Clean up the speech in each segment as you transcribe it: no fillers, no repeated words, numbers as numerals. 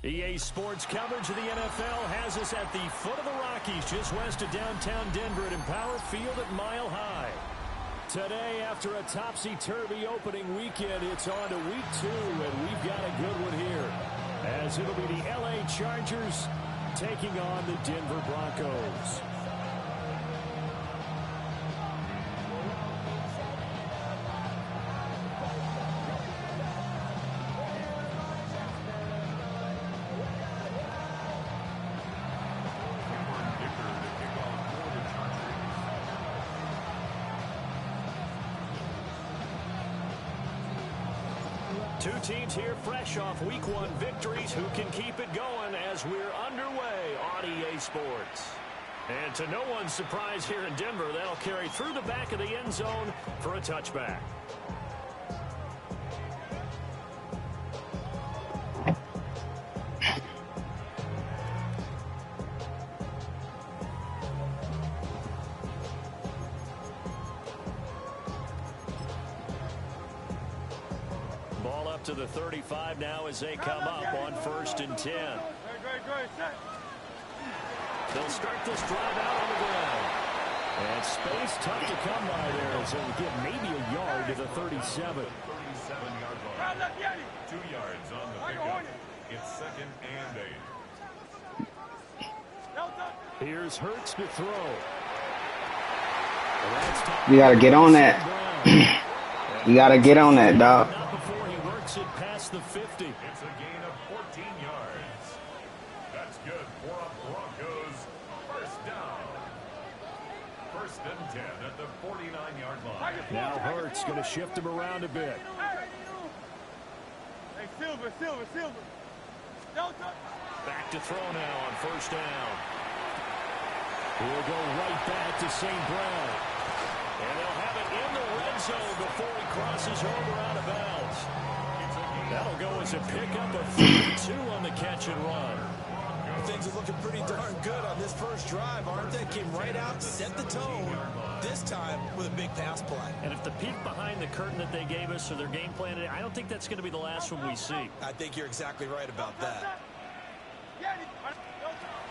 EA Sports coverage of the NFL has us at the foot of the Rockies, just west of downtown Denver at Empower Field at Mile High. Today, after a topsy-turvy opening weekend, it's on to week 2, and we've got a good one here, as it'll be the LA Chargers taking on the Denver Broncos. Two teams here fresh off Week 1 victories. Who can keep it going as we're underway on EA Sports? And to no one's surprise here in Denver, that'll carry through the back of the end zone for a touchback. To the 35 now as they come up on 1st and 10. They'll start this drive out on the ground. And space tough to come by there as they'll get maybe a yard to the 37. 37-yard line. 2 yards on the pickup. It's 2nd and 8. Here's Hurts to throw. You got to get on that. You got to get on that, dog. It past the 50. It's a gain of 14 yards. That's good for a Broncos first down. 1st and 10 at the 49-yard line. Now Hurts going to shift him around a bit. Hey, Silver. Back to throw now on 1st down. He'll go right back to St. Brown. And they'll have it in the red zone before he crosses over out of bounds. That'll go as a pickup of 32 on the catch and run. Things are looking pretty darn good on this first drive, aren't they? Came right out, set the tone, this time with a big pass play. And if the peek behind the curtain that they gave us or their game plan, I don't think that's going to be the last one we see. I think you're exactly right about that.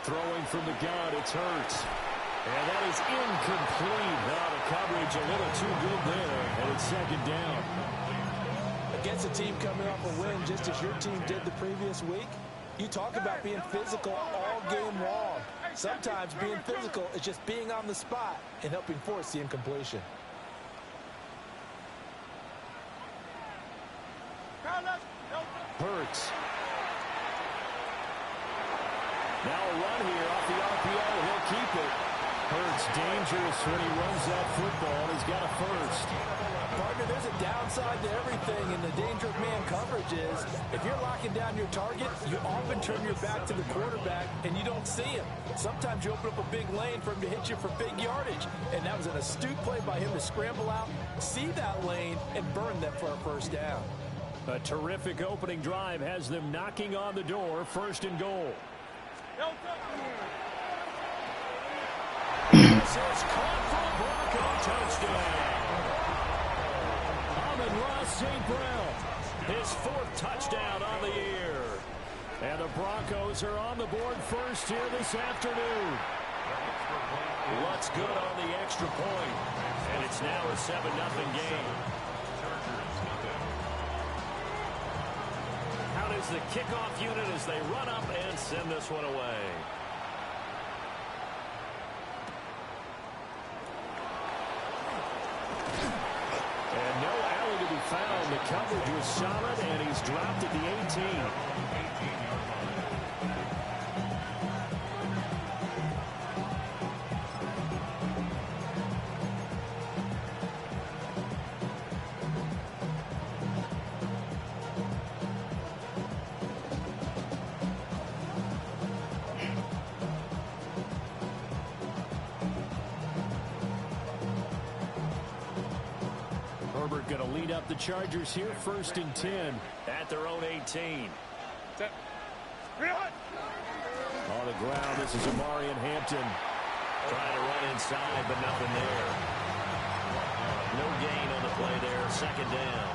Throwing from the gun, it's Hurts. And that is incomplete. Now the coverage a little too good there, and it's 2nd down. Against a team coming off a win just as your team did the previous week, you talk about being physical all game long. Sometimes being physical is just being on the spot and helping force the incompletion. Hurts. Now a run here off the RPO. He'll keep it. Hurts dangerous when he runs that football. He's got a first. Partner, there's a downside to everything, and the danger of man coverage is if you're locking down your target, you often turn your back to the quarterback and you don't see him. Sometimes you open up a big lane for him to hit you for big yardage, and that was an astute play by him to scramble out, see that lane, and burn them for a first down. A terrific opening drive has them knocking on the door, 1st and goal. This is caught for a Bronco touchdown. St. Brown, his 4th touchdown on the year. And the Broncos are on the board first here this afternoon. What's good on the extra point? And it's now a 7-0 game. How does the kickoff unit as they run up and send this one away? And no alley to be found. The coverage was solid, and he's dropped at the 18. Herbert going to lead up the Chargers here, 1st and 10 at their own 18. On the ground, this is Amari and Hampton. Trying to run inside, but nothing there. No gain on the play there, 2nd down.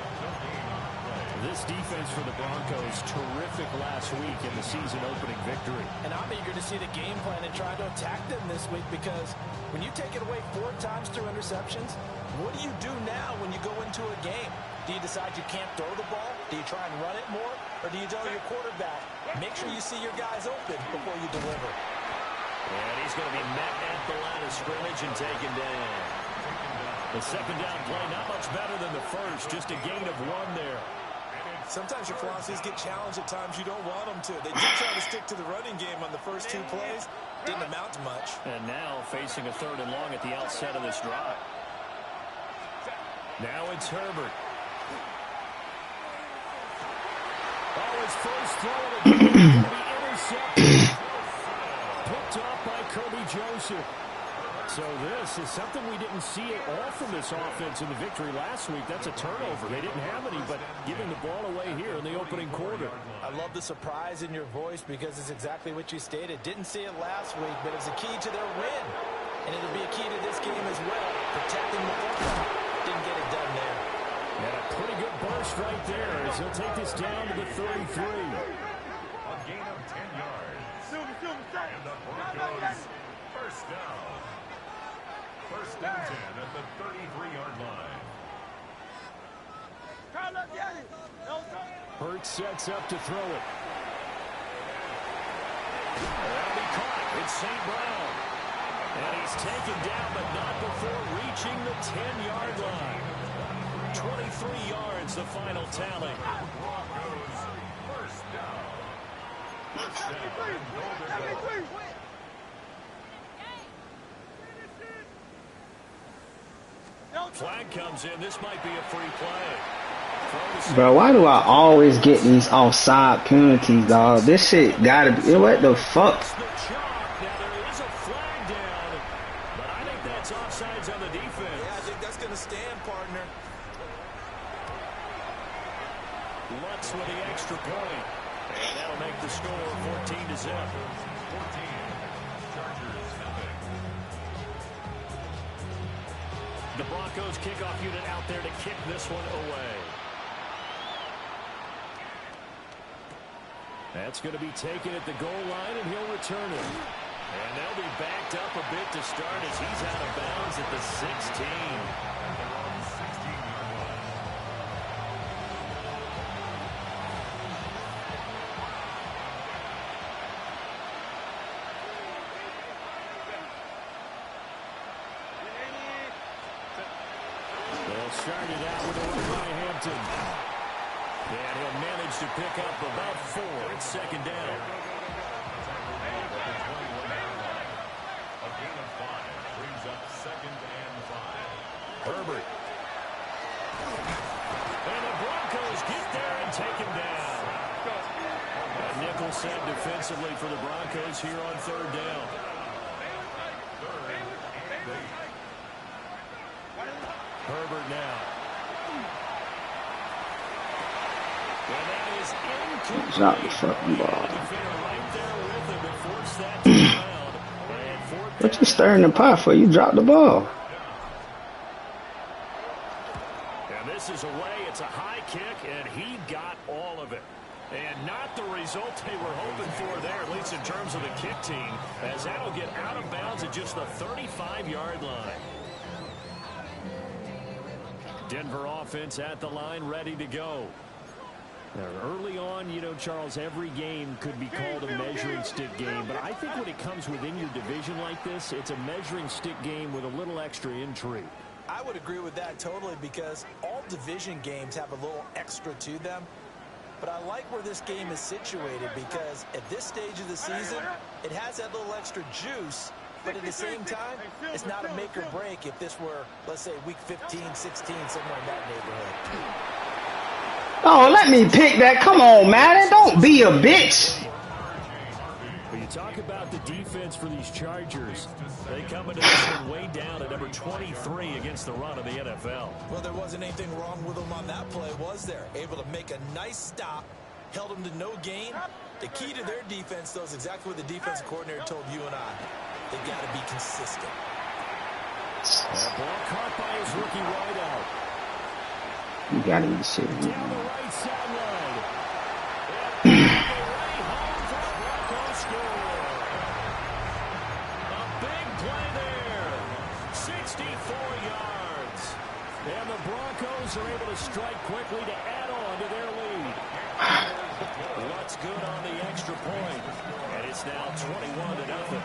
This defense for the Broncos, terrific last week in the season-opening victory. And I'm eager to see the game plan and try to attack them this week, because when you take it away 4 times through interceptions, what do you do now when you go into a game? Do you decide you can't throw the ball? Do you try and run it more? Or do you tell your quarterback, make sure you see your guys open before you deliver? And he's going to be met at the line of scrimmage and taken down. The second down play, not much better than the first, just a gain of 1 there. Sometimes your Colosseums get challenged at times you don't want them to. They did try to stick to the running game on the first 2 plays. Didn't amount to much. And now facing a 3rd and long at the outset of this drive. Now it's Herbert. Oh, his first throw of the game will be intercepted. Picked off by Kirby Joseph. So this is something we didn't see at all from this offense in the victory last week. That's a turnover. They didn't have any, but giving the ball away here in the opening quarter. I love the surprise in your voice, because it's exactly what you stated. Didn't see it last week, but it's a key to their win. And it'll be a key to this game as well, protecting the football. Didn't get it done there. And a pretty good burst right there as he'll take this down to the 33. A gain of 10 yards. And the Broncos first down. First and 10 at the 33-yard line. Hurts sets up to throw it. That'll be caught. It's St. Brown. And he's taken down, but not before reaching the 10-yard line. 23 yards, the final tally. Broncos first down. First down and goal. Flag comes in. This might be a free play. Bro, why do I always get these offside penalties, dog? This shit gotta be. What the fuck? Now there is a flag down, but I think that's offsides on the defense. Yeah, I think that's going to stand, partner. Lutz with the extra point. And that'll make the score 14-0. 14. Chargers nothing. The Broncos kickoff unit out there to kick this one away. That's going to be taken at the goal line, and he'll return it. And they'll be backed up a bit to start as he's out of bounds at the 16. They'll start it out with a run by Hampton. And he'll manage to pick up about 4. It's second down. A gain of 5 brings up second and 5. Herbert. And the Broncos get there and take him down. A nickel set defensively for the Broncos here on 3rd down. Herbert now. And that is incomplete. Drop the fucking ball. Right there with him to force that to the ground. And 4th What you stirring the pot for? You dropped the ball. And this is away. It's a high kick, and he got all of it. And not the result they were hoping for there, at least in terms of the kick team, as that'll get out of bounds at just the 35-yard line. Denver offense at the line, ready to go. Now, early on, you know, Charles, every game could be called a measuring stick game, but I think when it comes within your division like this, it's a measuring stick game with a little extra intrigue. I would agree with that totally, because all division games have a little extra to them. But I like where this game is situated, because at this stage of the season, it has that little extra juice. But at the same time, it's not a make or break if this were, let's say, week 15, 16, somewhere in that neighborhood. Oh, let me pick that. Come on, man. Don't be a bitch. When you talk about the defense for these Chargers, they come into this one way down at number 23 against the run of the NFL. Well, there wasn't anything wrong with them on that play, was there? Able to make a nice stop, held them to no gain. The key to their defense, though, is exactly what the defensive coordinator told you and I. They got to be consistent. That ball caught by his rookie wideout. You gotta be serious. Down the right side good on the extra point. And it's now 21-0.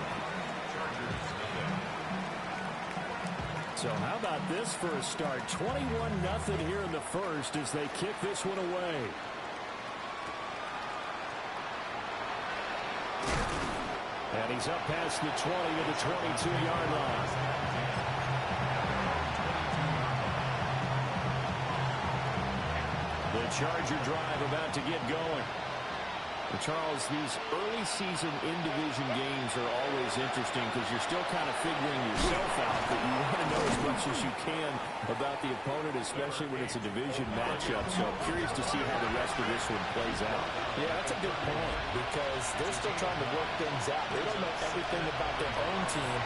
So how about this for a start? 21-0 here in the first as they kick this one away. And he's up past the 20 to the 22-yard line. The Charger drive about to get going. And Charles, these early season in-division games are always interesting because you're still kind of figuring yourself out, but you want to know as much as you can about the opponent, especially when it's a division matchup. So I'm curious to see how the rest of this one plays out. Yeah, that's a good point because they're still trying to work things out. They don't know everything about their own team,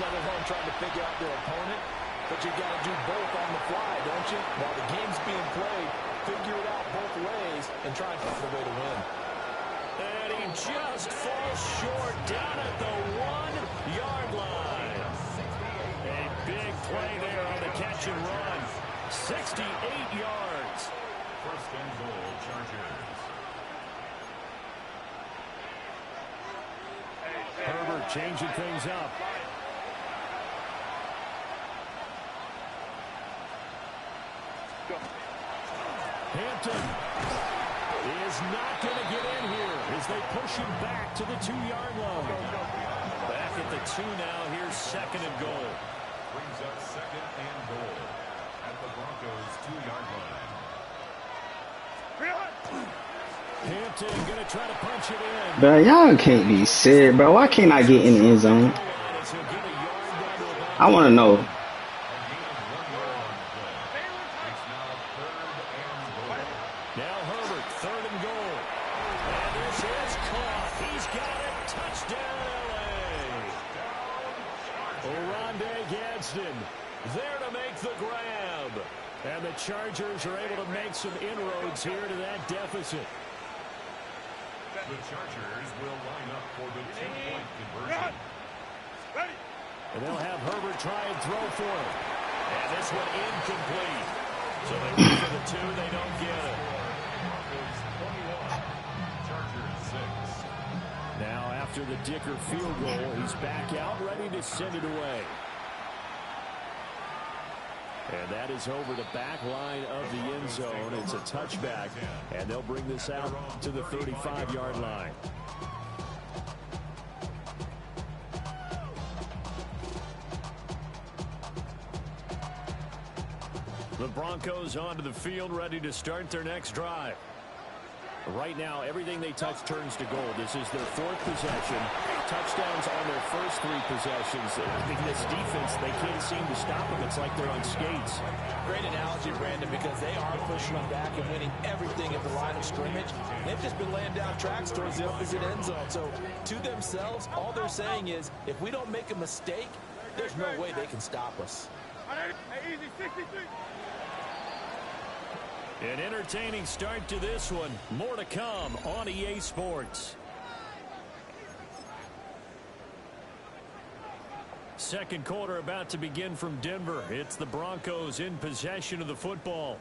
let alone trying to figure out their opponent. But you got to do both on the fly, don't you? While the game's being played, figure it out both ways and try and find a way to win. And he just falls short down at the 1-yard line. A big play there on the catch and run. 68 yards. First and goal, Chargers. Herbert changing things up. Hampton is not going to get in here as they push him back to the 2-yard line. Back at the 2 now. Here's second and goal. Brings up second and goal at the Broncos' 2-yard line. Hampton going to try to punch it in. Bro, y'all can't be serious, bro. Why can't I get in the end zone? I want to know. Now Herbert, third and goal. And this is caught. He's got it. Touchdown, L.A. Oronde Gadsden there to make the grab. And the Chargers are able to make some inroads here to that deficit. The Chargers will line up for the 2-point conversion. And they'll have Herbert try and throw for it. And this one incomplete. So they wait for the 2. They don't get it. Broncos 21, Chargers 6. Now after the Dicker field goal, he's back out ready to send it away. And that is over the back line of the end zone. It's a touchback, and they'll bring this out to the 35-yard line. The Broncos onto the field, ready to start their next drive. Right now, everything they touch turns to gold. This is their 4th possession. Touchdowns on their first 3 possessions. I mean, this defense, they can't seem to stop them. It's like they're on skates. Great analogy, Brandon, because they are pushing them back and winning everything at the line of scrimmage. They've just been laying down tracks towards the opposite end zone. So, to themselves, all they're saying is, if we don't make a mistake, there's no way they can stop us. An entertaining start to this one. More to come on EA Sports. Second quarter about to begin from Denver. It's the Broncos in possession of the football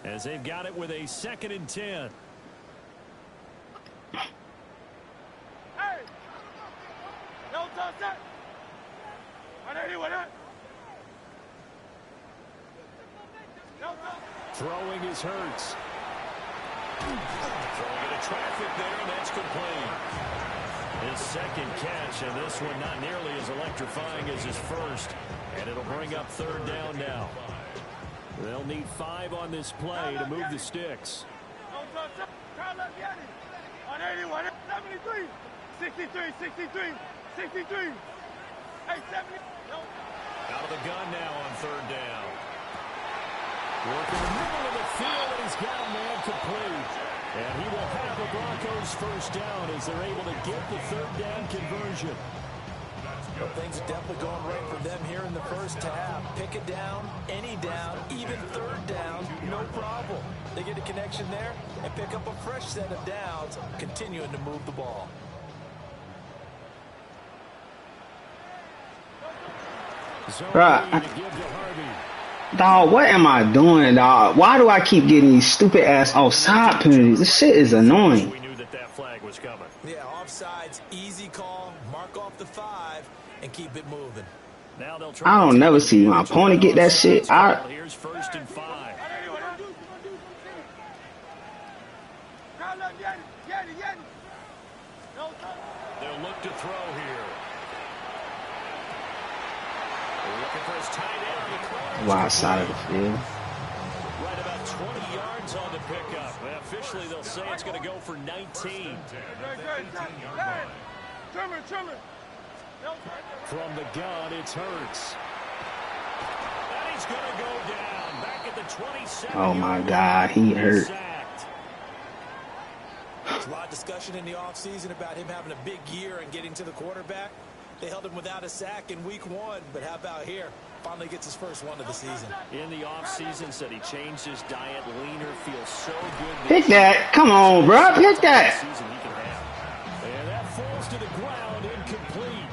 as they've got it with a 2nd and 10. Hey! No touch that! Throwing is Hurts. Throwing into traffic there, and that's complete. His second catch, and this one not nearly as electrifying as his first. And it'll bring up 3rd down now. They'll need 5 on this play to move the sticks. 63. Hey, 70. No. Out of the gun now on 3rd down. Working the middle of the field, and he's got a man complete. And he will have the Broncos first down as they're able to get the 3rd down conversion. Well, things are definitely going right for them here in the first half. Pick it down, any down, even 3rd down, no problem. They get a connection there and pick up a fresh set of downs, continuing to move the ball. Bruh, To give to Harvey. dog, what am I doing, dog? Why do I keep getting these stupid ass offside penalties? This shit is annoying. We knew that flag and keep it moving. Now they'll try I don't never see my opponent get that shit. Here's 1st and 5. They'll look to throw here. They're looking for his tight end. Wide side of the field. Right about 20 yards on the pickup. Officially, they'll say it's going to go for 19. From the gun, it's Hurts. And he's going to go down. Back at the 27. Oh, my God. He hurt. There's a lot of discussion in the offseason about him having a big year and getting to the quarterback. They held him without a sack in week 1, but how about here? Finally gets his first one of the season. In the offseason, said he changed his diet, leaner, feels so good. Pick that. Come on, bro. Pick that. And that falls to the ground, incomplete.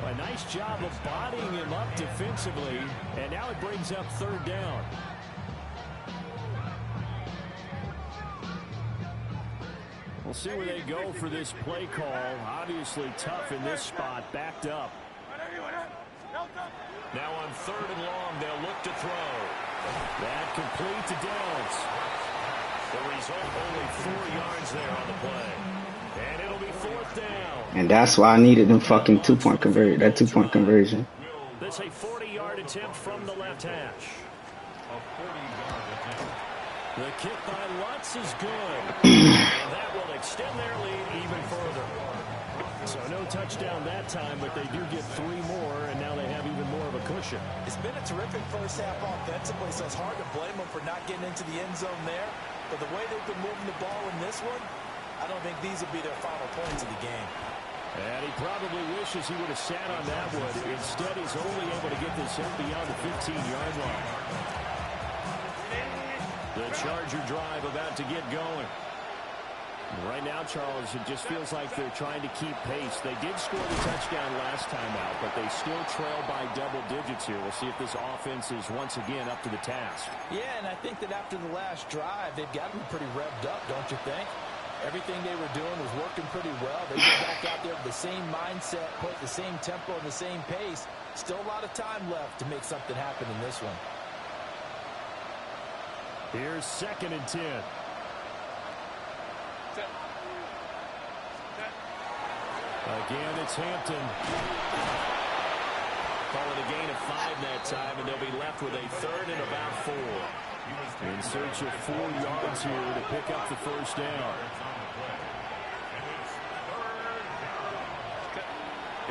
A nice job of bodying him up defensively, and now it brings up 3rd down. We'll see where they go for this play call. Obviously tough in this spot, backed up. Now on 3rd and long, they'll look to throw. That complete to Downs. The result, only 4 yards there on the play. And it'll be 4th down. And that's why I needed them fucking 2-point conversion. That 2-point conversion. That's a 40-yard attempt from the left hash. The kick by Lutz is good. And that will extend their lead even further. So no touchdown that time, but they do get 3 more, and now they have even more of a cushion. It's been a terrific first half offensively, so it's hard to blame them for not getting into the end zone there. But the way they've been moving the ball in this one, I don't think these will be their final points of the game. And he probably wishes he would have sat on that one. Instead, he's only able to get this up beyond the 15-yard line. The Charger drive about to get going. Right now, Charles, it just feels like they're trying to keep pace. They did score the touchdown last time out, but they still trail by double digits here. We'll see if this offense is once again up to the task. Yeah, and I think that after the last drive, they've got them pretty revved up, don't you think? Everything they were doing was working pretty well. They get back out there with the same mindset, put the same tempo and the same pace. Still a lot of time left to make something happen in this one. Here's 2nd and 10. Again, it's Hampton. Call it a gain of 5 that time, and they'll be left with a 3rd and about 4. In search of 4 yards here to pick up the 1st down.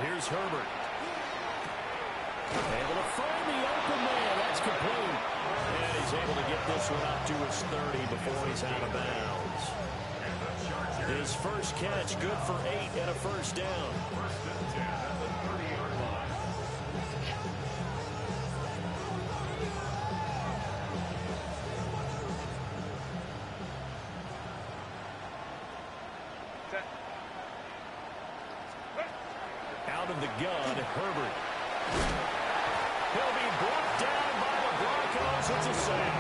Here's Herbert. Able to find the open man. That's complete. And he's able to get this one up to his 30 before he's out of bounds. His first catch, good for 8 and a 1st down. Out of the gun, Herbert. He'll be brought down by the Broncos. It's a sack.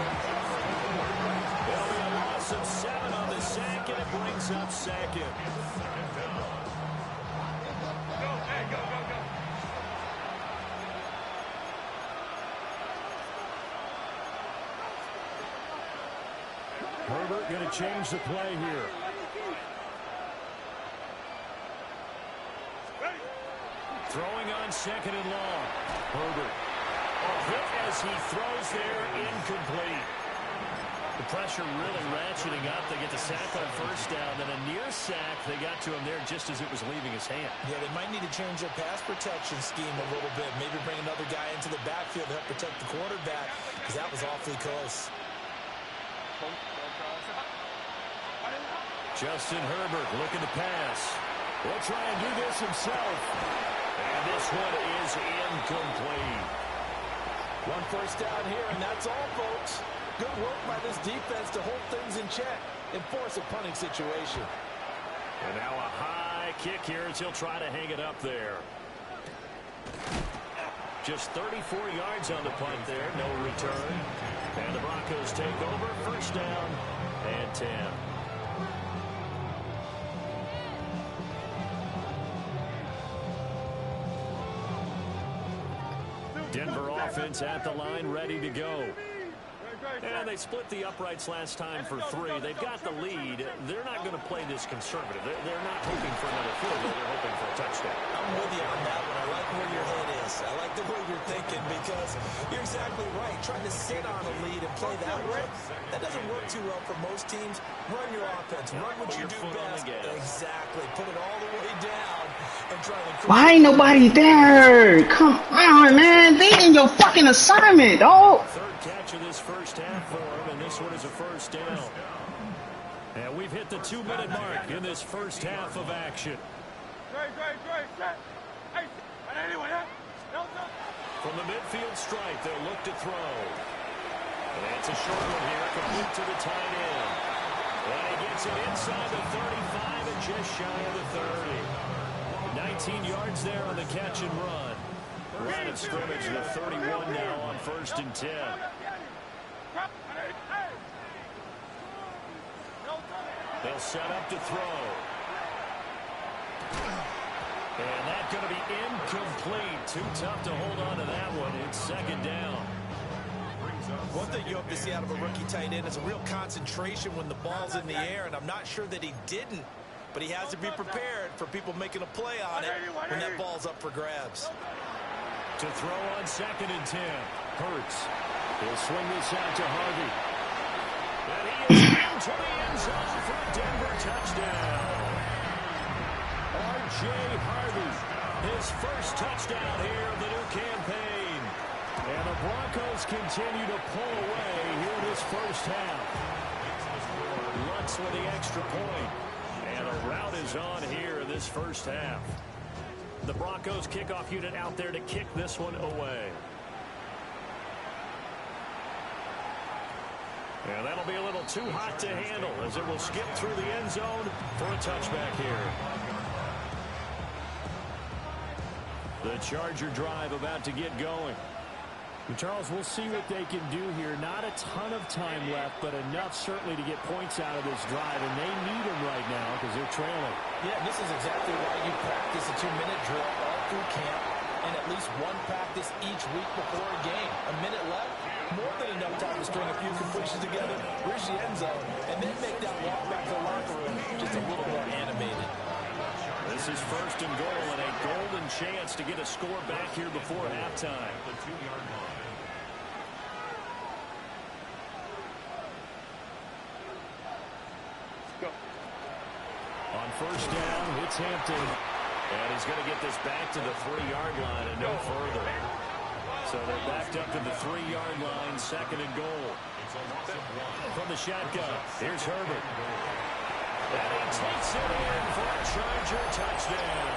It'll be a loss of 7 on the sack, and it brings up 2nd. Herbert going to change the play here. Throwing on 2nd and long. Herbert. A hit as he throws there, incomplete. The pressure really ratcheting up. They get the sack on 1st down, then a near sack. They got to him there just as it was leaving his hand. Yeah, they might need to change their pass protection scheme a little bit. Maybe bring another guy into the backfield to help protect the quarterback, because that was awfully close. Justin Herbert looking to pass. Will try and do this himself. And this one is incomplete. 1 first down here, and that's all, folks. Good work by this defense to hold things in check and force a punting situation. And now a high kick here as he'll try to hang it up there. Just 34 yards on the punt there, no return. And the Broncos take over, 1st down and 10. Denver offense at the line, ready to go. And they split the uprights last time for 3. They've got the lead. They're not going to play this conservative. They're not hoping for another field goal. They're hoping for a touchdown. I'm with you on that one. I like where your head is. I like the way you're thinking because you're exactly right. Trying to sit on a lead and play that way, that doesn't work too well for most teams. Run your offense. Run what you do best. Exactly. Put it all the way down and try to... Why ain't nobody there? Come on, man. They in your fucking assignment, dog. Third catch of this first half for him, and this one is a first down. And we've hit the 2-minute mark in this first half of action. From the midfield stripe, they'll look to throw. And it's a short one here, complete to the tight end. And he gets it inside the 35 and just shy of the 30. 19 yards there on the catch and run. Line of scrimmage to the 31 now on 1st and 10. They'll set up to throw. And that's going to be incomplete. Too tough to hold on to that one. It's 2nd down. One thing you hope to see out of a rookie tight end is a real concentration when the ball's in the air, and I'm not sure that he didn't, but he has to be prepared for people making a play on it when that ball's up for grabs. To throw on 2nd and 10. Hurts. He'll swing this out to Harvey. And he is into the end zone for a Denver touchdown. R.J. Harvey, his first touchdown here of the new campaign. And the Broncos continue to pull away here in this first half. Lutz with the extra point. And a rout is on here in this first half. The Broncos kickoff unit out there to kick this one away. And that'll be a little too hot to handle as it will skip through the end zone for a touchback here. The Charger drive about to get going. Charles, we'll see what they can do here. Not a ton of time left, but enough certainly to get points out of this drive, and they need them right now because they're trailing. Yeah, this is exactly why you practice a 2-minute drill all through camp and at least one practice each week before a game. A minute left, more than enough time to string a few completions together, reach the end zone, and then make that walk back to the locker room just a little more animated. This is 1st and goal and a golden chance to get a score back here before halftime. The 2-yard line. On 1st down, it's Hampton. And he's going to get this back to the 3-yard line and no further. So they're backed up to the 3-yard line, 2nd and goal. From the shotgun, here's Herbert. And he takes it in for a Charger touchdown.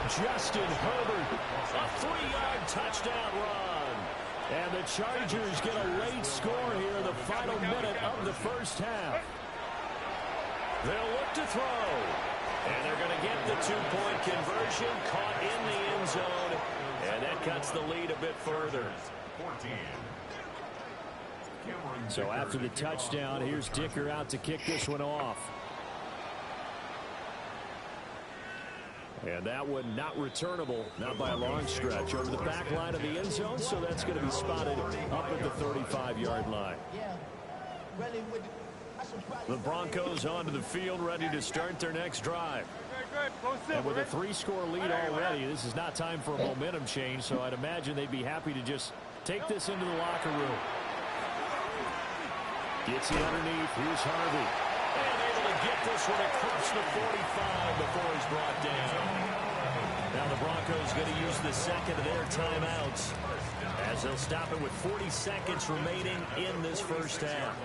Justin Herbert, a 3-yard touchdown run. And the Chargers get a late score here in the final minute of the first half. They'll look to throw. And they're going to get the 2-point conversion, caught in the end zone. And that cuts the lead a bit further. 14. So after the touchdown, here's Dicker out to kick this one off. And that one not returnable, not by a long stretch, over the back line of the end zone, so that's going to be spotted up at the 35-yard line. The Broncos onto the field, ready to start their next drive. And with a 3-score lead already, this is not time for a momentum change, so I'd imagine they'd be happy to just take this into the locker room. Gets it underneath. Here's Harvey. And able to get this one across the 45 before he's brought down. Now the Broncos going to use the second of their timeouts as they'll stop it with 40 seconds remaining in this first half.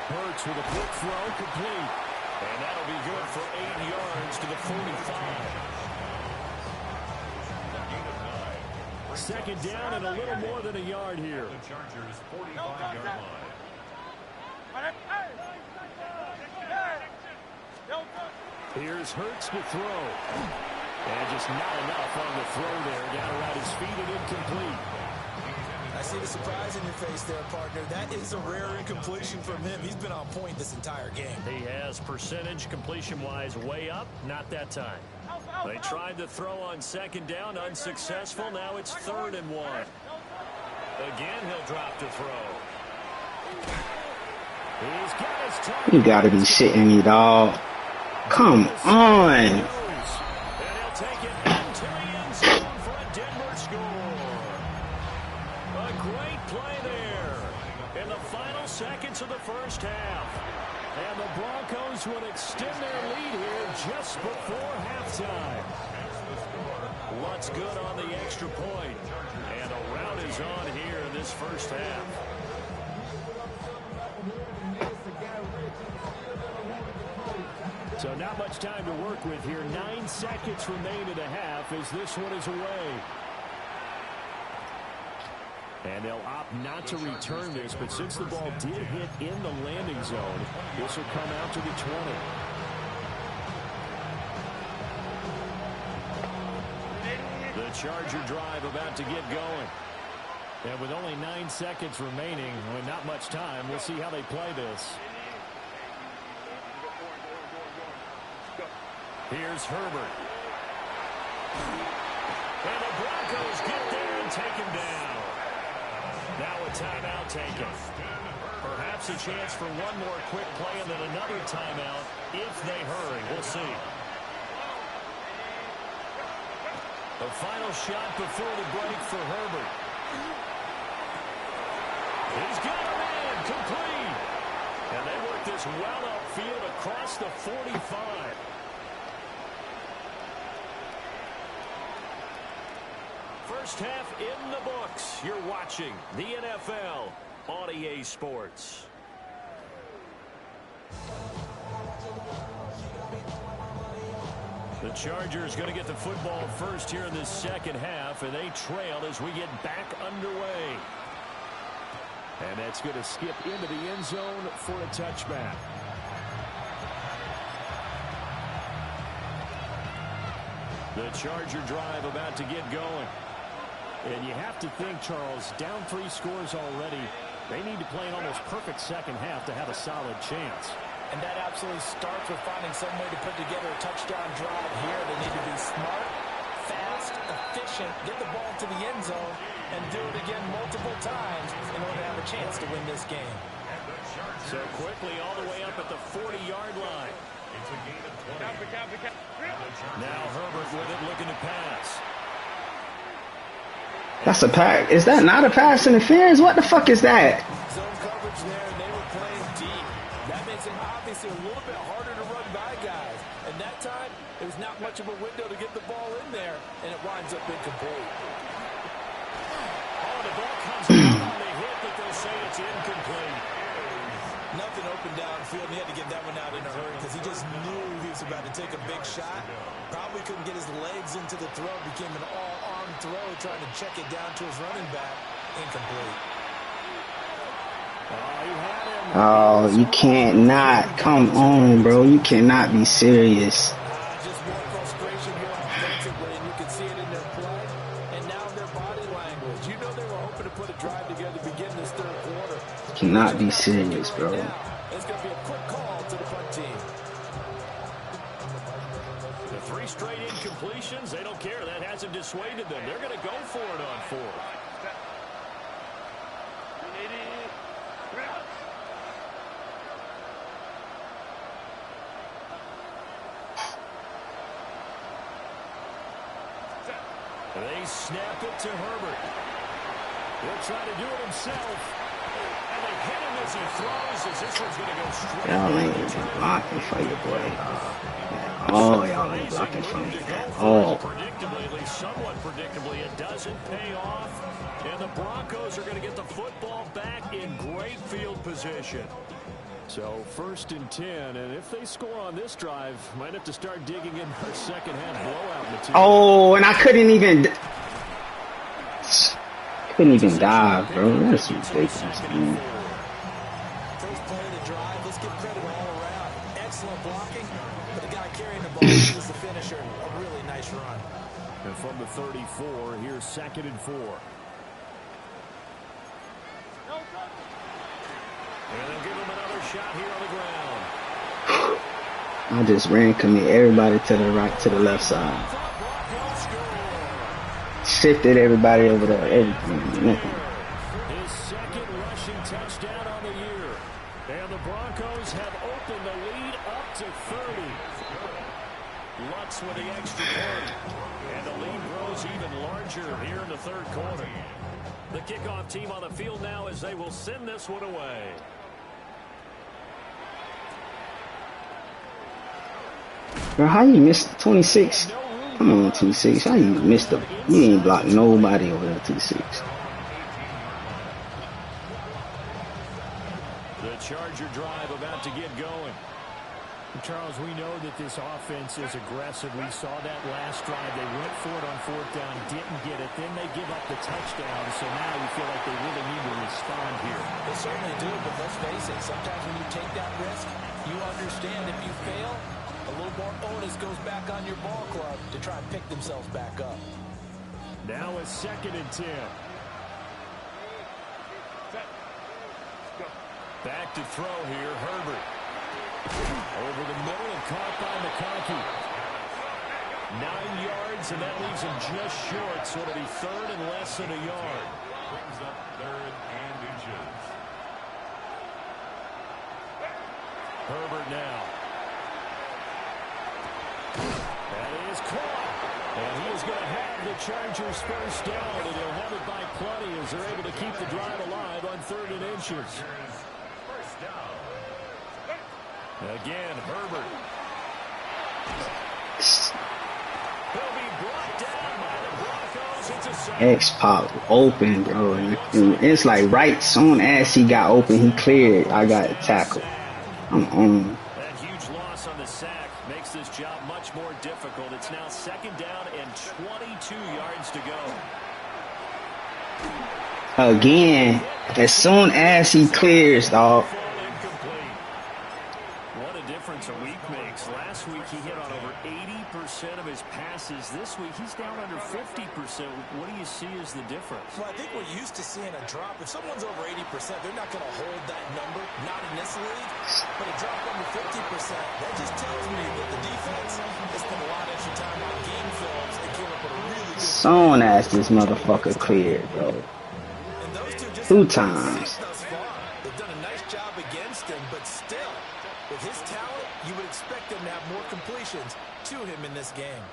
Hurts with a quick throw, complete. And that'll be good for 8 yards to the 45. 2nd down and a little more than a yard here. The Chargers 45-yard line. Here's Hurts to throw. And just not enough on the throw there. Got around his feet and incomplete. I I see the surprise in your face there, partner. That is a rare incompletion from him. He's been on point this entire game. He has percentage completion-wise way up. Not that time. They tried to throw on second down. Unsuccessful. Now it's 3rd and 1. Again, he'll drop to throw. He's got his target. You gotta be shitting me, dog. Come on. And he'll take it into the end zone for a Denver score. A great play there in the final seconds of the first half. And the Broncos would extend their lead here just before halftime. What's good on the extra point? And a rout is on here in this first half. So not much time to work with here. 9 seconds remain in the half as this one is away. And they'll opt not to return this, but since the ball did hit in the landing zone, this will come out to the 20. The Charger drive about to get going. And with only 9 seconds remaining, with not much time, we'll see how they play this. Here's Herbert. And the Broncos get there and take him down. Now a timeout taken. Perhaps a chance for one more quick play and then another timeout if they hurry. We'll see. The final shot before the break for Herbert. He's got him in. Complete. And they work this well upfield across the 45. First half in the books. You're watching the NFL on EA Sports. The Chargers going to get the football first here in this second half, and they trail as we get back underway. And that's going to skip into the end zone for a touchback. The Charger drive about to get going. And you have to think, Charles, down 3 scores already. They need to play an almost perfect second half to have a solid chance. And that absolutely starts with finding some way to put together a touchdown drive here. They need to be smart, fast, efficient, get the ball to the end zone, and do it again multiple times in order to have a chance to win this game. So quickly all the way up at the 40-yard line. It's a gain of 20. Now Herbert with it, looking to pass. That's a pass. Is that not a pass interference? What the fuck is that? Zone coverage there, and they were playing deep. That makes it obviously a little bit harder to run by guys. And that time, there was not much of a window to get the ball in there, and it winds up incomplete. Oh, the ball comes out on the hit, but they'll say it's incomplete. Nothing open downfield, and he had to get that one out in a hurry because he just knew he was about to take a big shot. Probably couldn't get his legs into the throw. Became an all-arm throw, trying to check it down to his running back. Incomplete. Oh, you can't not. Come on, bro. You cannot be serious. Just more frustration here offensively, and you can see it in their play. And now their body language. You know they were hoping to put a drive together to begin this third quarter. Cannot be serious, bro. It's going to be a quick call to the punt team. The 3 straight incompletions, they don't care. That hasn't dissuaded them. They're going to go for it on 4th. They snap it to Herbert. He'll try to do it himself. And they hit him as he throws, as this one's going to go straight. Y'all ain't blocking for your boy. Oh, y'all ain't blocking for me at all. Predictably, at least somewhat predictably, it doesn't pay off. And the Broncos are going to get the football back in great field position. So 1st and 10, and if they score on this drive, might have to start digging in their second half blowout material. Oh, and I couldn't even dive, bro. That's ridiculous, man. First play of the drive. Let's give credit all around. Excellent blocking, but the guy carrying the ball is the finisher. A really nice run. And from the 34, here's 2nd and 4. And they'll give him another shot here on the ground. I just ran commit everybody to the right, to the left side. Shifted everybody over there, everything, nothing. His second rushing touchdown on the year. And the Broncos have opened the lead up to 30. Lutz with the extra point. And the lead grows even larger here in the third quarter. The kickoff team on the field now as they will send this one away. Bro, how you missed 26? Come on, 26. How you missed the? You ain't blocked nobody over there, 26. The Charger drive about to get going. Charles, we know that this offense is aggressive. We saw that last drive. They went for it on fourth down, didn't get it. Then they give up the touchdown. So now you feel like they really need to respond here. They certainly do, but let's face it. Sometimes when you take that risk, you understand if you fail, a little more onus goes back on your ball club to try and pick themselves back up. Now it's 2nd and 10. Back to throw here, Herbert. Over the middle and caught by McConkey. 9 yards, and that leaves him just short, so it'll be 3rd and less than a yard. Brings up 3rd and inches. Herbert now. That is caught. And he is going to have the Chargers first down, and they'll have it by plenty as they're able to keep the drive alive on 3rd and inches. First down. Again, Herbert. He'll be brought down by the Broncos. It's a sack. X pop open, bro. And it's like right soon as he got open, he cleared. I got tackled. I'm on. That huge loss on the sack makes this job much more difficult. It's now 2nd down and 22 yards to go. Again, as soon as he clears, dog. What a difference a week makes. Last week he hit on over 80% of his passes. This week he's down under 50%. What do you see as the difference? Well, I think we're used to seeing a drop. If someone's over 80%, they're not going to hold that number, not in this league. But a drop under 50%, that just tells me that the defense has spent a lot of extra time on game films and came up with a really good. Soon as this motherfucker cleared, bro. And those two just 2 times. thus far. They've done a nice job against him, but still, with his talent, you would expect him to have more completions to him in this game.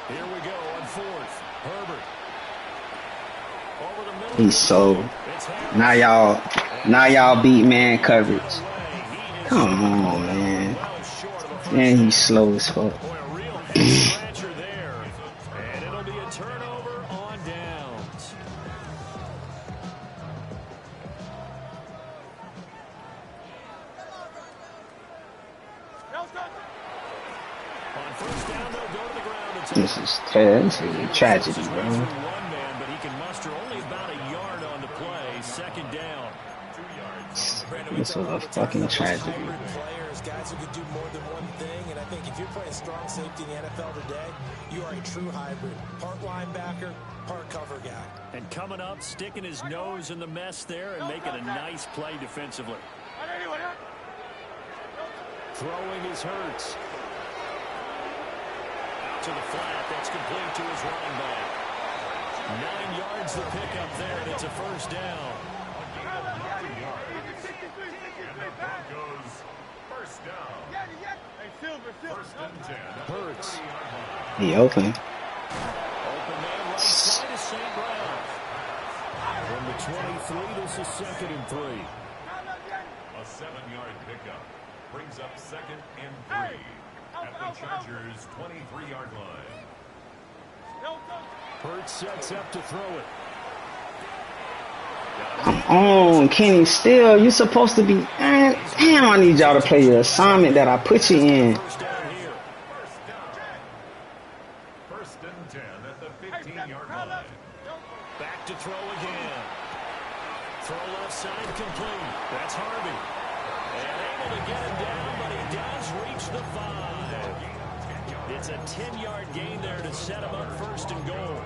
Here we go on 4th. Herbert. Over the middle. He's so. Now y'all beat man coverage. Come on, man. Man, he's slow as fuck. Boy, a real head-scratcher there. And it'll be a turnover on downs. On first down, they'll go to the ground. This is a tragedy, bro. One man, but he can muster only about a yard on the play. 2nd down. 2 yards. This was a fucking tragedy. Players, guys who could do more than one thing, and I think if you're playing strong safety in the NFL today, you are a true hybrid. Part linebacker, part cover guy. And coming up, sticking his nose in the mess there and making a nice play defensively. Throwing is Hurts. Out to the flat. That's complete to his running back. 9 yards the pickup there, and it's a first down. And the Broncos first down. First and 10. Hurts. He open. Open man right side of St. Brown. From the 23, this is 2nd and 3. A 7-yard pickup. Brings up 2nd and 3. At the Chargers' 23-yard line. Hurts sets up to throw it. Come on, Kenny. Still, you're supposed to be. Man, damn, I need y'all to play your assignment that I put you in. First down here. First and 10 at the 15-yard line. Back to throw again. Throw left side complete. That's Harvey. And able to get him down, but he does reach the 5. It's a 10-yard gain there to set him up 1st and goal.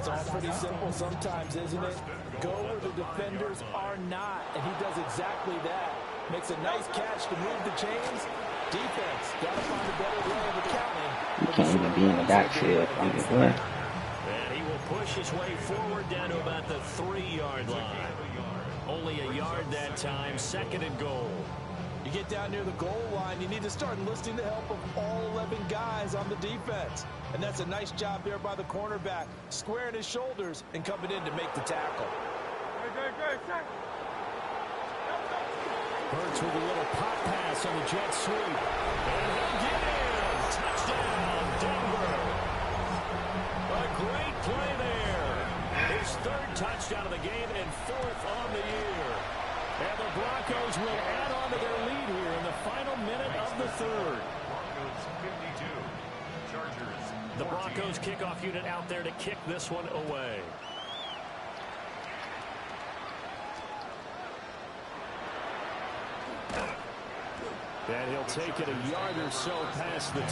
It's all pretty simple sometimes, isn't it? Go where the defenders are not, and he does exactly that. Makes a nice catch to move the chains. Defense, got to find a better way of accounting. You can't even be in the backfield. I mean, what? And he will push his way forward down to about the 3-yard line. Only a yard that time, 2nd and goal. You get down near the goal line, you need to start enlisting the help of all 11 guys on the defense. And that's a nice job there by the cornerback, squaring his shoulders and coming in to make the tackle. Hurts with a little pop pass on the jet sweep. And he'll get in. Touchdown, Denver. A great play there. His 3rd touchdown of the game and 4th on the year. And the Broncos will add on to their lead here in the final minute of the 3rd. Broncos 52. Chargers. The Broncos kickoff unit out there to kick this one away. And he'll take it a yard or so past the 20,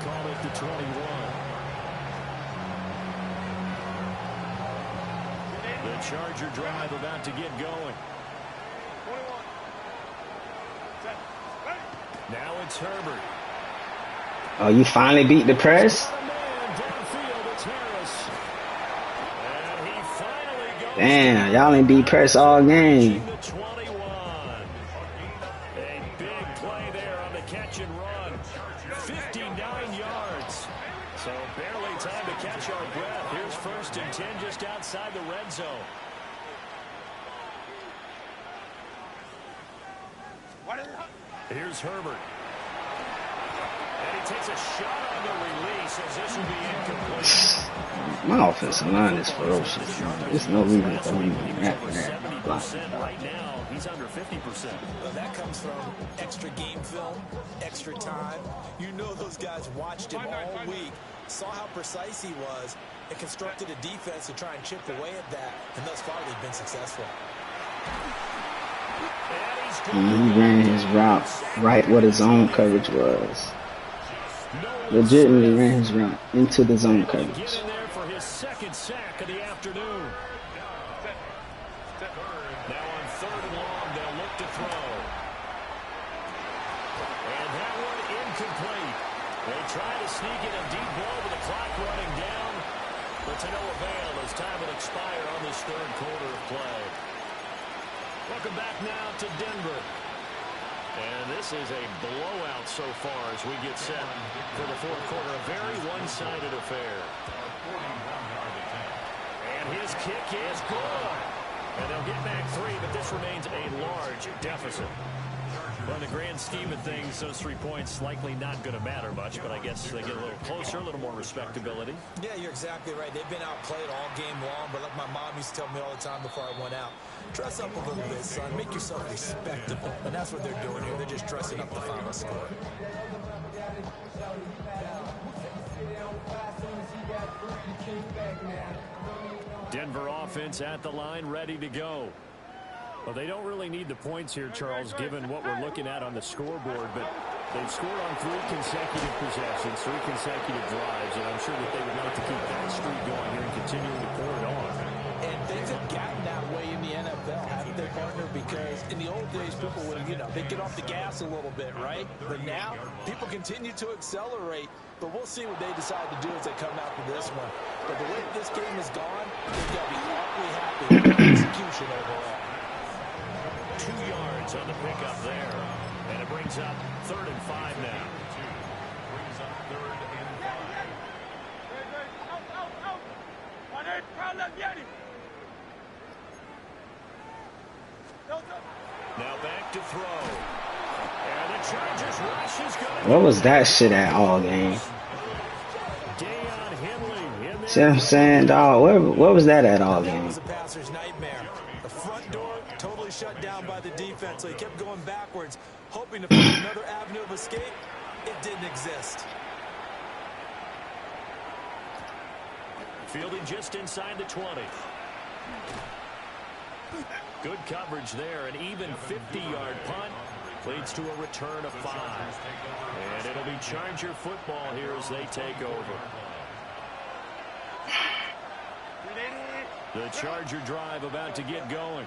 call it the 21. The Charger drive about to get going. Now it's Herbert. Oh, you finally beat the press? Damn, y'all ain't beat press all game. Catch and run. 59 yards. So barely time to catch our breath. Here's 1st and 10 just outside the red zone. Here's Herbert. And he takes a shot on the release as this will be incomplete. My offensive line is ferocious. There's no reason for me to that. 70% right now. He's under 50%. Well, that comes from extra game film, extra time. You know those guys watched him all week, saw how precise he was, and constructed a defense to try and chip away at that. And thus far, they've been successful. And he ran his route right where the zone coverage was. Legitimately ran his route into the zone coverage. Get in there for his 2nd sack of the afternoon. Now on 3rd and long, they'll look to throw. And that one incomplete. They try to sneak in a deep ball with the clock running down, but to no avail as time will expire on this 3rd quarter of play. Welcome back now to Denver. And this is a blowout so far as we get set for the 4th quarter. A very one-sided affair. And his kick is good. And they'll get back 3, but this remains a large deficit. Well, in the grand scheme of things, those 3 points likely not going to matter much, but I guess they get a little closer, a little more respectability. Yeah, you're exactly right. They've been outplayed all game long, but like my mom used to tell me all the time before I went out, dress up a little bit, son. Make yourself respectable. And that's what they're doing here. They're just dressing up the final score. Denver offense at the line, ready to go. Well, they don't really need the points here, Charles, given what we're looking at on the scoreboard, but they've scored on 3 consecutive possessions, 3 consecutive drives, and I'm sure that they would like to keep that streak going here and continuing to pour it on. And things have gotten that way in the NFL, haven't they, partner? Because in the old days, people would, they get off the gas a little bit, right? But now, people continue to accelerate, but we'll see what they decide to do as they come out to this one. But the way this game has gone, they've got to be awfully happy with the execution overall. 2 yards on the pickup there. And it brings up 3rd and 5 now. Brings up 3rd and 5. Now back to throw. And the Chargers rush is good. What was that shit at all game? See what I'm saying, dog? What was that at all game? That was a passer's nightmare. The front door totally shut down by the defense, so he kept going backwards, hoping to find another avenue of escape. It didn't exist. Fielding just inside the 20. Good coverage there. An even 50-yard punt leads to a return of 5. And it'll be Charger football here as they take over. The Charger drive about to get going.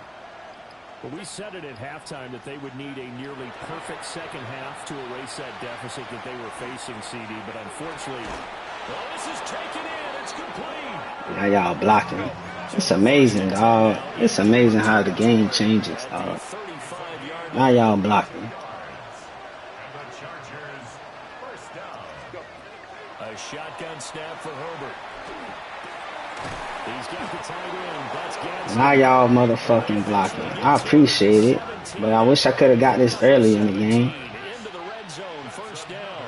Well, we said it at halftime that they would need a nearly perfect second half to erase that deficit that they were facing, CD. But unfortunately, well, this is taken in. It's complete. Now y'all blocking. It's amazing, dog. It's amazing how the game changes, dog. Now y'all blocking. A shotgun snap for Herbert. He's got the tight end. That's Gadsden. Now y'all motherfucking blocking. I appreciate it, but I wish I could have got this early in the game. Into the red zone, first down.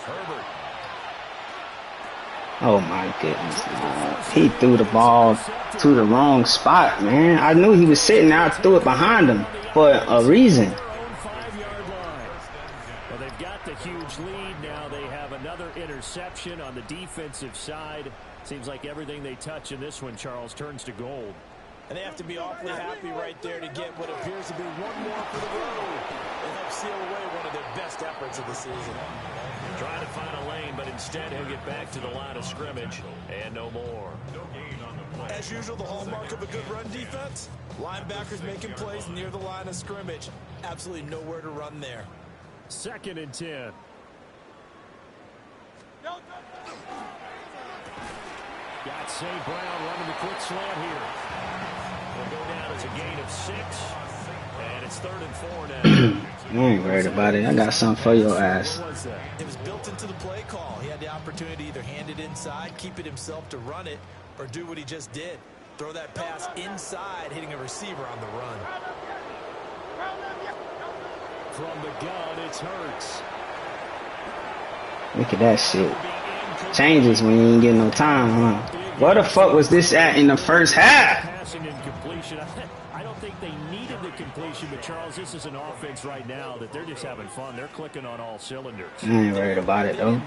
Herbert. Oh my goodness, man. He threw the ball to the wrong spot, man. I knew he was sitting there. I threw it behind him for a reason. Well, they've got the huge lead now. They have another interception on the defensive side. Seems like everything they touch in this one, Charles, turns to gold. And they have to be awfully happy right there to get what appears to be one more for the road. They help seal away one of their best efforts of the season. Trying to find a lane, but instead he'll get back to the line of scrimmage. And no more. As usual, the hallmark of a good run defense, linebackers making plays near the line of scrimmage. Absolutely nowhere to run there. 2nd and 10. Got St. Brown running the quick slant here. Will go down as a gain of 6. And it's 3rd and 4 now. I ain't worried about it. I got something for your ass. It was built into the play call. He had the opportunity to either hand it inside, keep it himself to run it, or do what he just did. Throw that pass inside, hitting a receiver on the run. From the gun, it's Hurts. Look at that shit. Changes when you ain't getting no time, huh? Where the fuck was this at in the first half? Passing incompletion. I don't think they needed the completion, but Charles, this is an offense right now that they're just having fun. They're clicking on all cylinders. I ain't worried about it, though.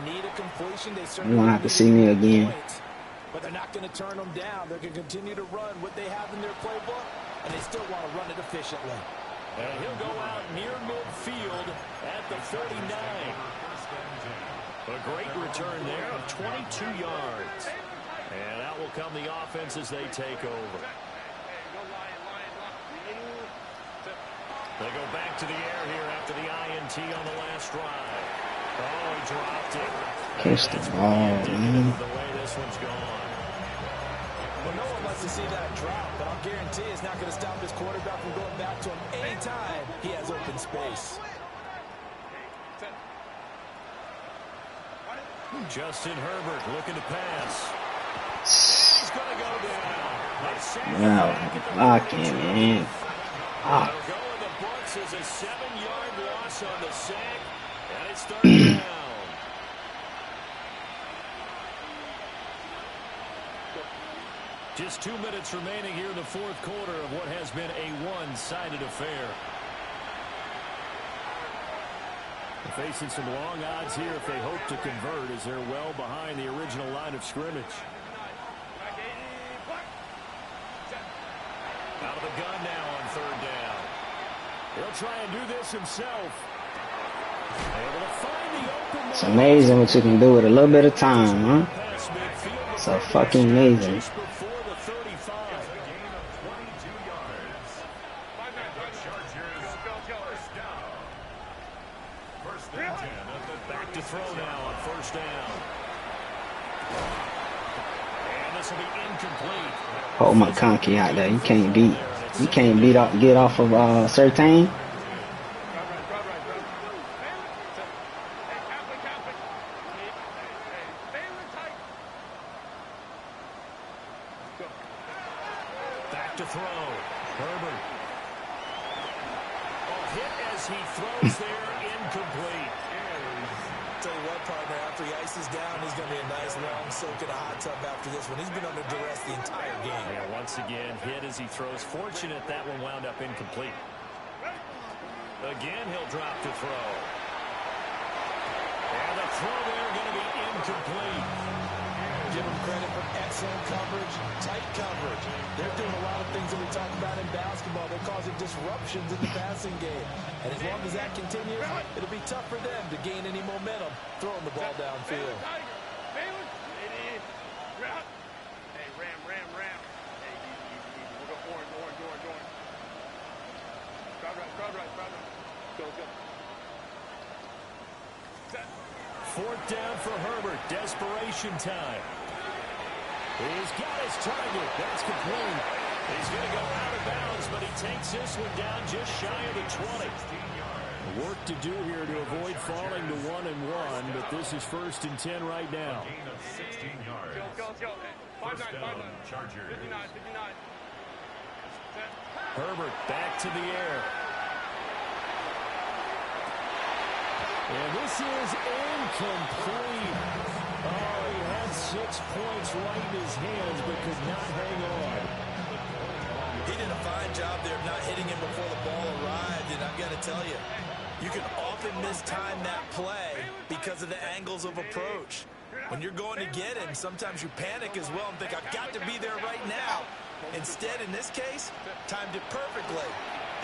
You won't have to see me again. But they're not going to turn them down. They're going to continue to run what they have in their playbook, and they still want to run it efficiently. And he'll go out near midfield at the 39. A great return there of 22 yards. And out will come the offense as they take over. They go back to the air here after the INT on the last drive. Oh, he dropped it. Catch the ball, man. The way this one's gone. Well, no one wants to see that drop, but I'll guarantee it's not going to stop his quarterback from going back to him anytime he has open space. Justin Herbert looking to pass. He's going to go down. Wow, blocking, man. Ah. It'll go in the books as a 7-yard loss on the sack, and it's 3rd down. Just 2 minutes remaining here in the 4th quarter of what has been a one-sided affair. They're facing some long odds here if they hope to convert, as they're well behind the original line of scrimmage. Out of the gun now on 3rd down. He'll try and do this himself. Able to find the open. It's amazing what you can do with a little bit of time, huh? So fucking amazing. Back to throw now on 1st down. And this will be incomplete. Hold my conky out there. You can't get off of Certain. Back to throw. Herbert. Oh, hit as he throws there, incomplete. Tell you what, partner, after he ices down, he's going to be a nice long soak in a hot tub after this one. He's been under duress the entire game. Yeah, once again, hit as he throws. Fortunate that one wound up incomplete. Again, he'll drop to throw. And the throw there going to be incomplete. Give them credit for excellent coverage, tight coverage. They're doing a lot of things that we talk about in basketball. They're causing disruptions in the passing game. And as long as that continues, it'll be tough for them to gain any momentum throwing the ball downfield. Hey, Ram. 4th down for Herbert. Desperation time. He's got his target. That's complete. He's going to go out of bounds, but he takes this one down just shy of the 20. Work to do here to avoid falling to 1-1, but this is 1st and 10 right now. Gain of 16 yards. Go. 1st down, Chargers. 59. Herbert back to the air. And this is incomplete. Oh, he had 6 points right in his hands, but could not hang on. He did a fine job there of not hitting him before the ball arrived, and I've got to tell you, you can often mistime that play because of the angles of approach. When you're going to get him, sometimes you panic as well and think, I've got to be there right now. Instead, in this case, timed it perfectly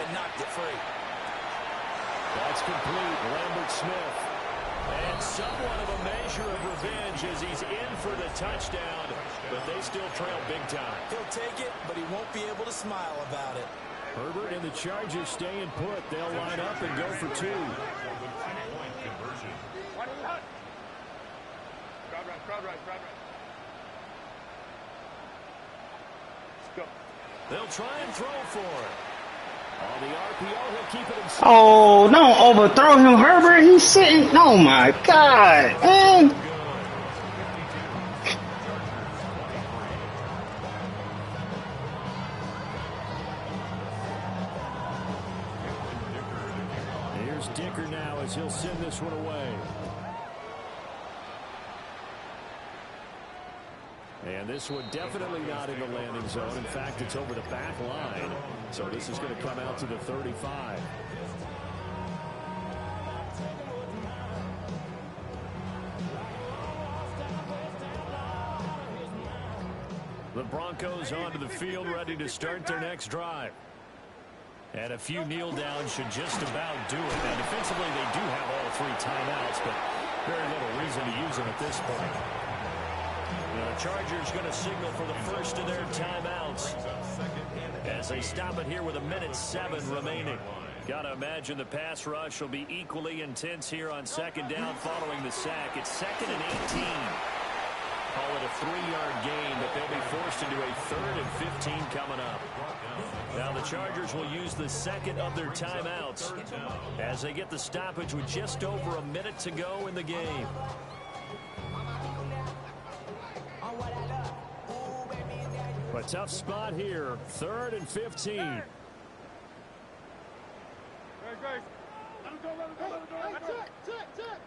and knocked it free. That's complete. Lambert Smith. And somewhat of a measure of revenge as he's in for the touchdown, but they still trail big time. He'll take it, but he won't be able to smile about it. Herbert and the Chargers staying put. They'll line up and go for 2. Crowd right. Let's go. They'll try and throw for it. On the RPO, he'll keep it himself. Oh, don't overthrow him, Herbert. He's sitting. Oh, my God, man. Here's Dicker now as he'll send this one away. And this one definitely not in the landing zone. In fact, it's over the back line. So this is going to come out to the 35. The Broncos onto the field, ready to start their next drive. And a few kneel downs should just about do it. Now, defensively, they do have all 3 timeouts, but very little reason to use them at this point. The Chargers going to signal for the first of their timeouts as they stop it here with 1:07 remaining. Got to imagine the pass rush will be equally intense here on 2nd down following the sack. It's 2nd and 18. Call it a 3-yard gain, but they'll be forced into a 3rd and 15 coming up. Now the Chargers will use the 2nd of their timeouts as they get the stoppage with just over a minute to go in the game. A tough spot here. 3rd and 15. Grace. Let him go. Check.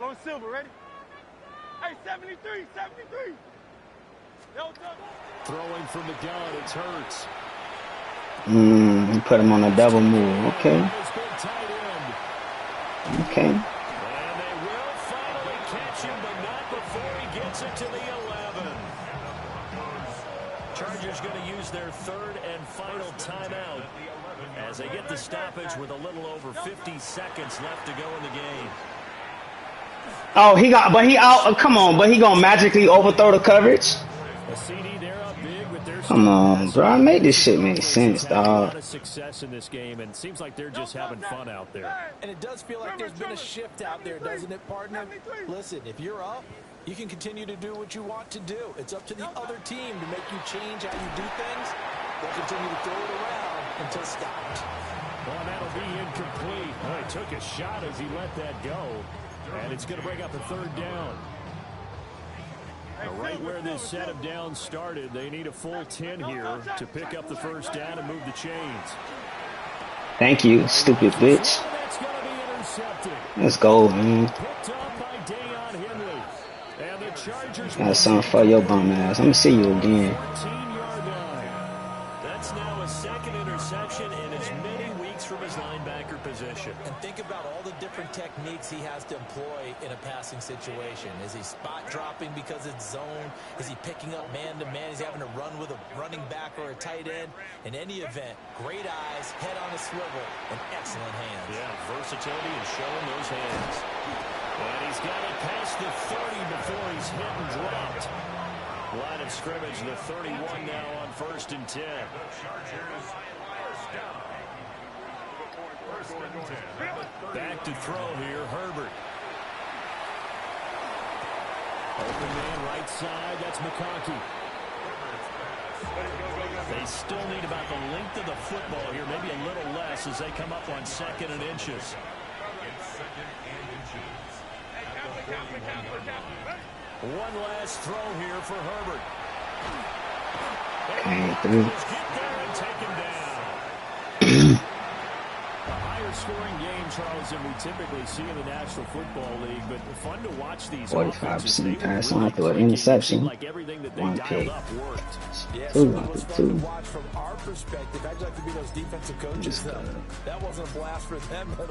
Low Silver, ready? Hey, 73. Throwing from the gun, it's Hurts. He put him on a double move. Okay. And they will finally catch him, but not before he gets it to the 11. Chargers going to use their 3rd and final timeout as they get the stoppage with a little over 50 seconds left to go in the game. Oh, he gonna magically overthrow the coverage? A CD, they're up big, but they're Come on, bro. I made this shit make sense, a dog. lot of success in this game, and it seems like they're just having fun out there. And it does feel like there's been a shift out there, doesn't it, partner? Listen, if you're up, you can continue to do what you want to do. It's up to the other team to make you change how you do things. They'll continue to throw it around until stopped. Well, that'll be incomplete. Well, he took a shot as he let that go. And it's going to bring up a 3rd down. Right where this set of downs started, they need a full 10 here to pick up the 1st down and move the chains. Thank you, stupid bitch. That's going to be intercepted. Let's go, man. Picked up by Dayon Henley. And the Chargers. That's something for your bum ass. I'm gonna see you again. 14-yard line. That's now a 2nd interception in as many weeks from his linebacker position. And think about all the different techniques he has to employ in a passing situation. Is he spot dropping because it's zone? Is he picking up man-to-man? Is he having to run with a running back or a tight end? In any event, great eyes, head on a swivel, and excellent hands. Yeah, versatility and showing those hands. And he's got it past the 30 before he's hit and dropped. Line of scrimmage, the 31 now on 1st and 10. First and 10. Back to throw here, Herbert. Open man right side. That's McConkey. They still need about the length of the football here, maybe a little less as they come up on 2nd and inches. It's 2nd and inches. One last throw here for Herbert. Came through. Get there and take him down. A higher scoring game, Charles, than we typically see in the National Football League, but fun to watch these 45% pass on through an interception. Like everything that they 1 dialed pick. up worked. Yeah, Two, so it was fun two. to watch from our perspective. I'd like to be those defensive coaches. That wasn't a blast for them at all.